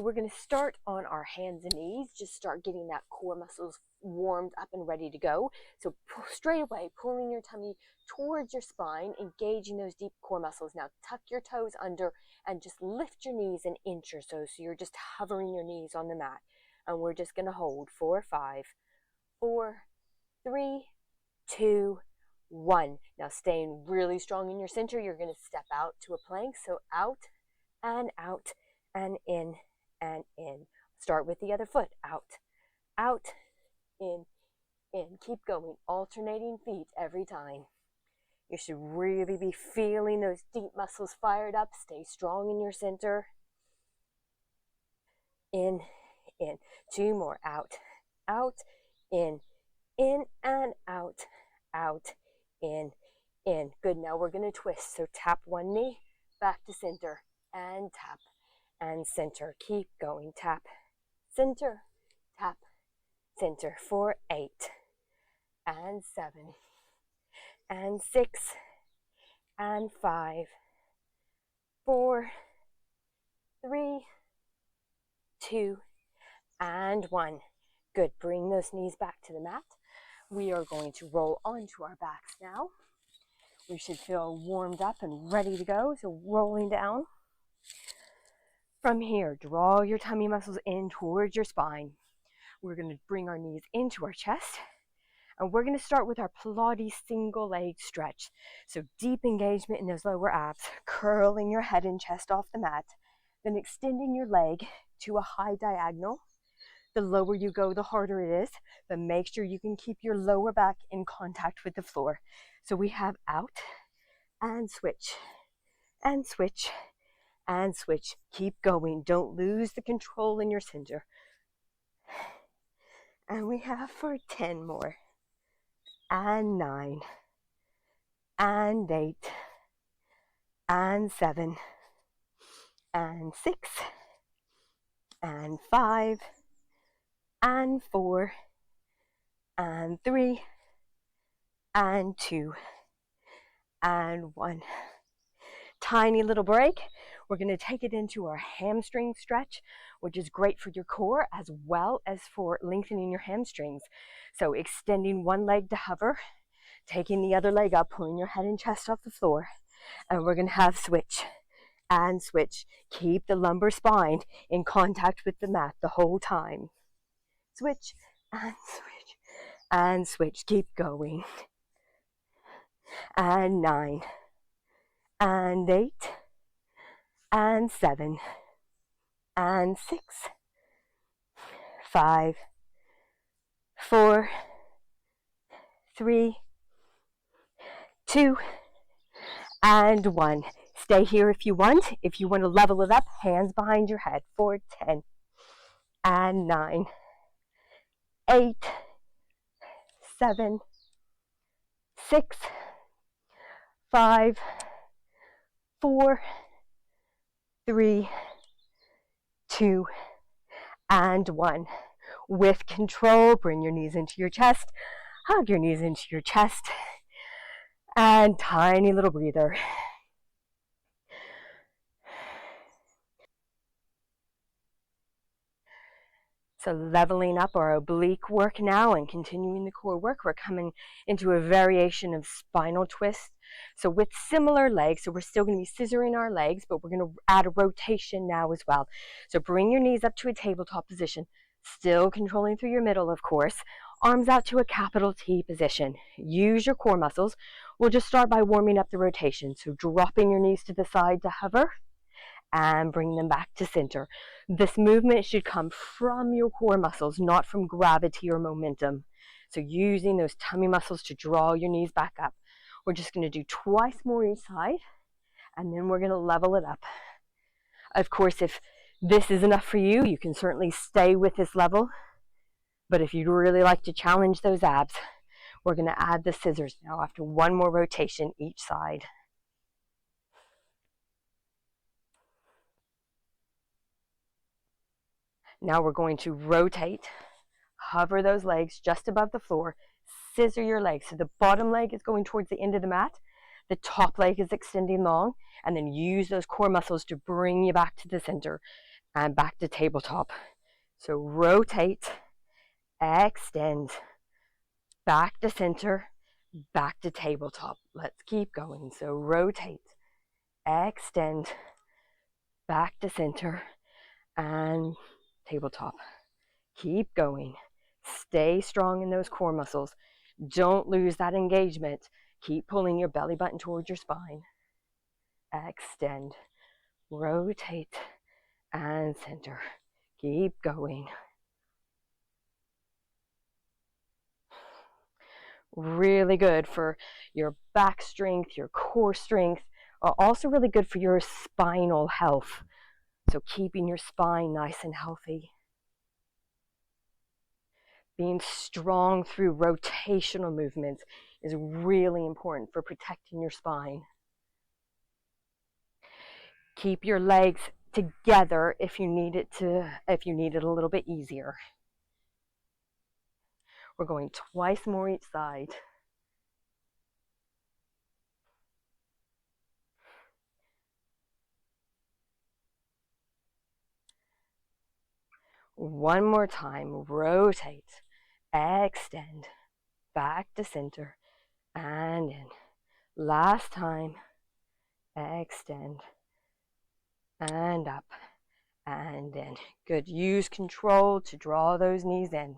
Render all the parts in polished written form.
We're going to start on our hands and knees, just start getting that core muscles warmed up and ready to go. So straight away, pulling your tummy towards your spine, engaging those deep core muscles. Now tuck your toes under and just lift your knees an inch or so. So you're just hovering your knees on the mat. And we're just going to hold 4, 5, 4, 3, 2, 1. Now staying really strong in your center, you're going to step out to a plank. So out and in and in. Start with the other foot. Out, in. Keep going, alternating feet every time. You should really be feeling those deep muscles fired up. Stay strong in your center. In. 2 more. Out, in and out, in. Good. Now we're going to twist. So tap one knee, back to center, and tap and center. Keep going. Tap, center, tap, center for 8 and 7 and 6 and 5, 4, 3, 2, and 1. Good. Bring those knees back to the mat. We are going to roll onto our backs now. We should feel warmed up and ready to go. So rolling down. From here, draw your tummy muscles in towards your spine. We're going to bring our knees into our chest. And we're going to start with our Pilates single leg stretch. So deep engagement in those lower abs, curling your head and chest off the mat, then extending your leg to a high diagonal. The lower you go, the harder it is, but make sure you can keep your lower back in contact with the floor. So we have out and switch and switch and switch. Keep going. Don't lose the control in your center. And we have for 10 more. And 9 and 8 and 7 and 6 and 5 and 4 and 3 and 2 and 1. Tiny little break. We're going to take it into our hamstring stretch, which is great for your core as well as for lengthening your hamstrings. So extending one leg to hover, taking the other leg up, pulling your head and chest off the floor, and we're going to have switch and switch. Keep the lumbar spine in contact with the mat the whole time. Switch and switch and switch. Keep going. And 9 and 8 and 7 and 6, 5, 4, 3, 2, and 1. Stay here if you want. If you want to level it up, hands behind your head for 10 and 9, 8, 7, 6, 5, 4, 3, 2, and 1. With control, bring your knees into your chest, hug your knees into your chest, and tiny little breather. So leveling up our oblique work now and continuing the core work, we're coming into a variation of spinal twist. So with similar legs, so we're still going to be scissoring our legs, but we're going to add a rotation now as well. So bring your knees up to a tabletop position, still controlling through your middle, of course. Arms out to a capital T position. Use your core muscles. We'll just start by warming up the rotation. So dropping your knees to the side to hover and bring them back to center. This movement should come from your core muscles, not from gravity or momentum. So using those tummy muscles to draw your knees back up. We're just going to do twice more each side, and then we're going to level it up. Of course, if this is enough for you, you can certainly stay with this level. But if you'd really like to challenge those abs, we're going to add the scissors now after one more rotation each side. Now we're going to rotate, hover those legs just above the floor, scissor your legs. So the bottom leg is going towards the end of the mat, the top leg is extending long, and then use those core muscles to bring you back to the center. and back to tabletop. So rotate, extend, back to center, back to tabletop. Let's keep going. So rotate, extend, back to center, and tabletop. Keep going. Stay strong in those core muscles. Don't lose that engagement. Keep pulling your belly button towards your spine. Extend, rotate, and center. Keep going. Really good for your back strength, your core strength, also really good for your spinal health. So keeping your spine nice and healthy. Being strong through rotational movements is really important for protecting your spine. Keep your legs together if you need it a little bit easier. We're going twice more each side. One more time. Rotate, extend, back to center, and in. Last time. Extend, and up, and in. Good. Use control to draw those knees in.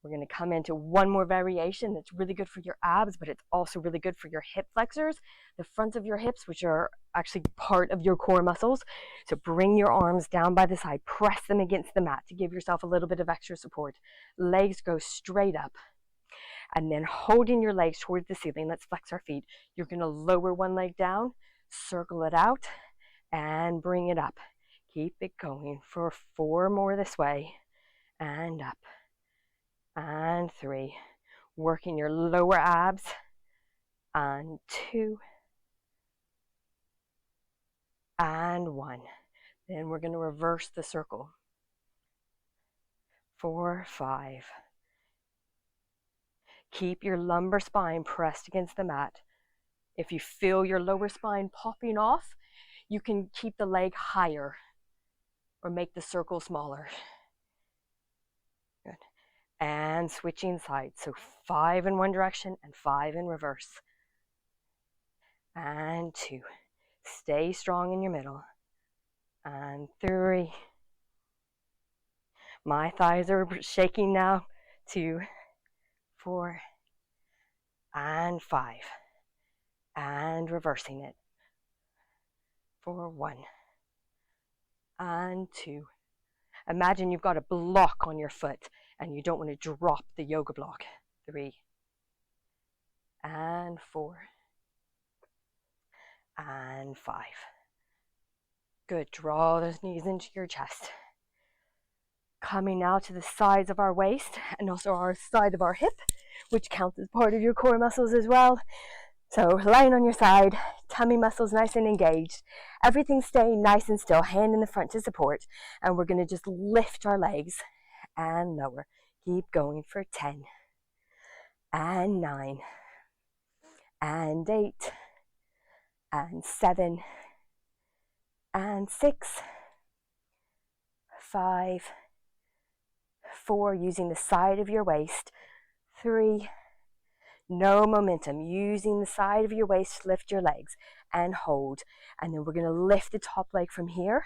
We're going to come into one more variation that's really good for your abs, but it's also really good for your hip flexors, the front of your hips, which are actually part of your core muscles. So bring your arms down by the side, press them against the mat to give yourself a little bit of extra support. Legs go straight up. And then holding your legs towards the ceiling, let's flex our feet. You're going to lower one leg down, circle it out, and bring it up. Keep it going for 4 more this way, and up, and 3. Working your lower abs, and 2, and 1. Then we're going to reverse the circle. 4, 5. Keep your lumbar spine pressed against the mat. If you feel your lower spine popping off, you can keep the leg higher or make the circle smaller. Good. And switching sides. So 5 in one direction and 5 in reverse. And 2. Stay strong in your middle. And 3. My thighs are shaking now. 2, 4, and 5. And reversing it. 4, 1, and 2. Imagine you've got a block on your foot and you don't want to drop the yoga block. 3, and 4, and 5. Good. Draw those knees into your chest. Coming now to the sides of our waist and also our side of our hip, which counts as part of your core muscles as well. So lying on your side, tummy muscles nice and engaged, everything staying nice and still, hand in the front to support, and we're going to just lift our legs and lower. Keep going for 10, and 9, and 8, and 7, and 6, 5, 4, using the side of your waist, 3, no momentum, using the side of your waist to lift your legs and hold. And then we're going to lift the top leg from here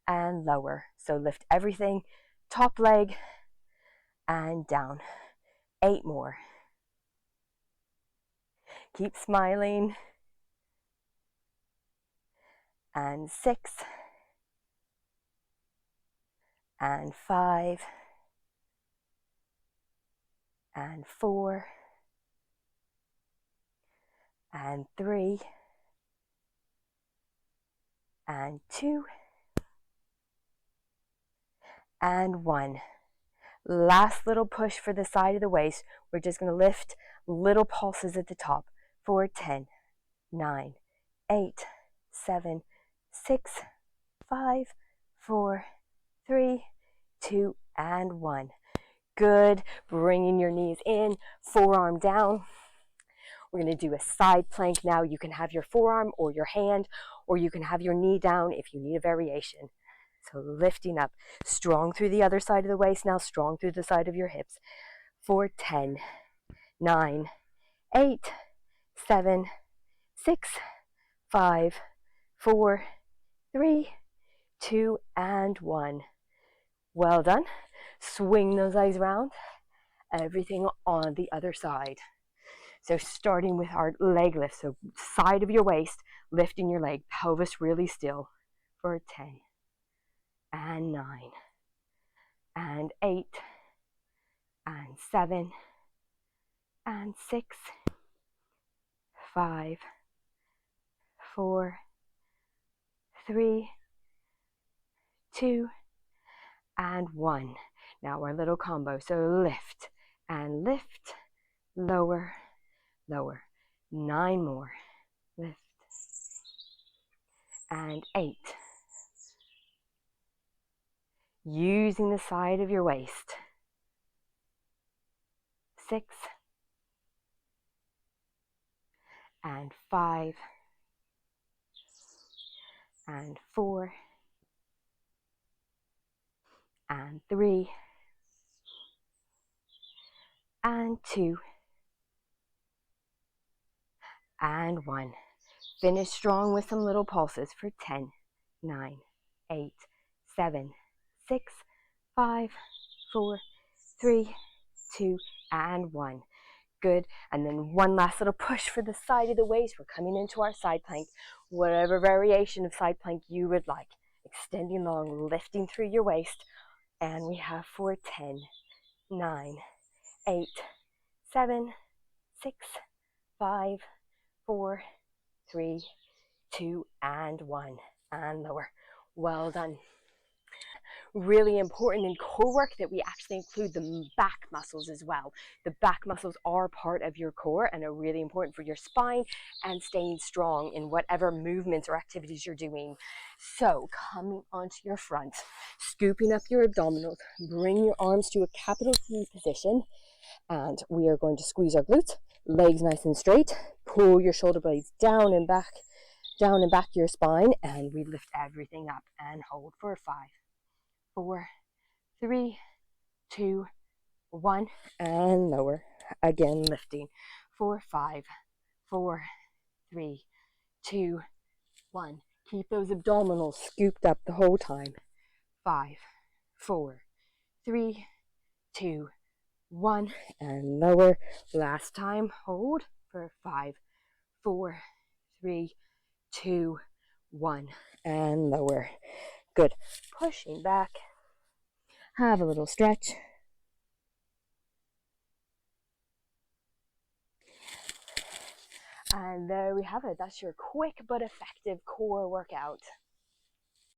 and lower. So lift everything, top leg and down. 8 more. Keep smiling. And 6, and 5, and 4, and 3, and 2, and 1. Last little push for the side of the waist. We're just going to lift little pulses at the top. 4, 10, 9, 8, 7, 6, 5, 4, 3, 2, and 1. Good. Bringing your knees in, forearm down. We're going to do a side plank now. You can have your forearm or your hand or you can have your knee down if you need a variation. So lifting up, strong through the other side of the waist now, strong through the side of your hips. For 10, 9, 8, 7, 6, 5, 4, 3, 2, and 1. Well done. Swing those legs around. Everything on the other side. So starting with our leg lift, so side of your waist, lifting your leg, pelvis really still for 10, and 9, and 8, and 7, and 6, 5, 4, 3, 2, and 1. Now our little combo, so lift, and lift, lower, lower. 9 more, lift, and 8. Using the side of your waist. 6, and 5, and 4, and 3, and 2, and 1. Finish strong with some little pulses for 10, 9, 8, 7, 6, 5, 4, 3, 2, and 1. Good. And then one last little push for the side of the waist. We're coming into our side plank. Whatever variation of side plank you would like. Extending long, lifting through your waist. And we have for 10, 9, 8, 7, 6, 5, 4, 3, 2, and 1. And lower. Well done. Really important in core work that we actually include the back muscles as well. The back muscles are part of your core and are really important for your spine and staying strong in whatever movements or activities you're doing. So coming onto your front, scooping up your abdominals, bring your arms to a capital C position, and we are going to squeeze our glutes, legs nice and straight, pull your shoulder blades down and back your spine, and we lift everything up and hold for 5, 4, 3, 2, 1, and lower. Again, lifting for 5, 4, 3, 2, 1. Keep those abdominals scooped up the whole time. 5, 4, 3, 2, 1, and lower. Last time, hold for 5, 4, 3, 2, 1, and lower. Good. Pushing back. Have a little stretch. And there we have it. That's your quick but effective core workout.